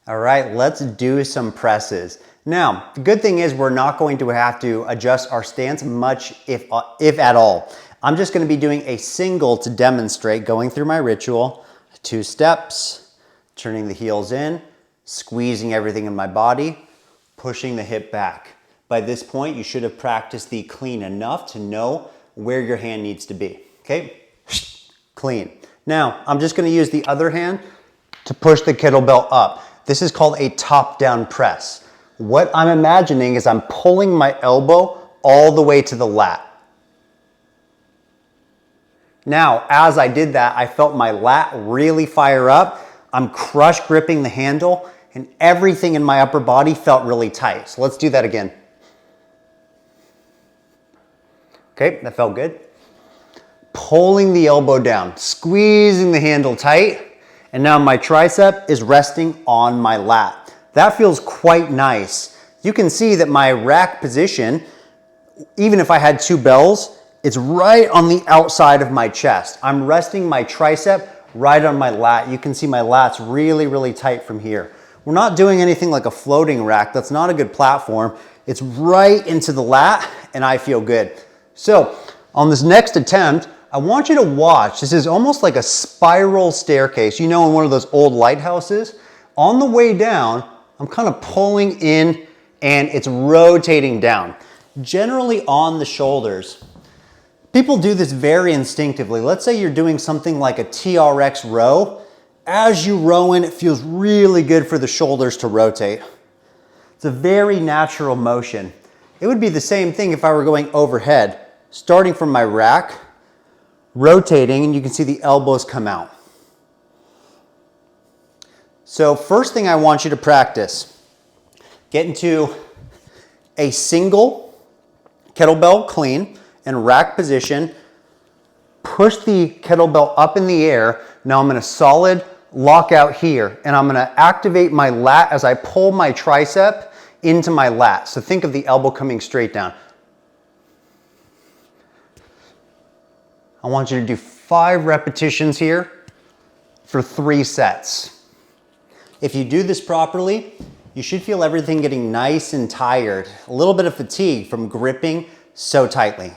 All right, let's do some presses. Now, the good thing is we're not going to have to adjust our stance much, if at all. I'm just gonna be doing a single to demonstrate, going through my ritual, 2 steps, turning the heels in, squeezing everything in my body, pushing the hip back. By this point, you should have practiced the clean enough to know where your hand needs to be, okay? Clean. Now, I'm just gonna use the other hand to push the kettlebell up. This is called a top-down press. What I'm imagining is I'm pulling my elbow all the way to the lat. Now, as I did that, I felt my lat really fire up. I'm crush gripping the handle, and everything in my upper body felt really tight. So let's do that again. Okay, that felt good. Pulling the elbow down, squeezing the handle tight. And now my tricep is resting on my lat. That feels quite nice. You can see that my rack position, even if I had 2 bells, it's right on the outside of my chest. I'm resting my tricep right on my lat. You can see my lat's really, really tight from here. We're not doing anything like a floating rack. That's not a good platform. It's right into the lat, and I feel good. So on this next attempt, I want you to watch. This is almost like a spiral staircase. You know, in one of those old lighthouses, on the way down, I'm kind of pulling in and it's rotating down. Generally on the shoulders. People do this very instinctively. Let's say you're doing something like a TRX row. As you row in, it feels really good for the shoulders to rotate. It's a very natural motion. It would be the same thing if I were going overhead, starting from my rack, rotating, and you can see the elbows come out. So first thing I want you to practice, get into a single kettlebell clean and rack position, push the kettlebell up in the air. Now I'm gonna solid lock out here, and I'm gonna activate my lat as I pull my tricep into my lat. So think of the elbow coming straight down. I want you to do 5 repetitions here for 3 sets. If you do this properly, you should feel everything getting nice and tired. A little bit of fatigue from gripping so tightly.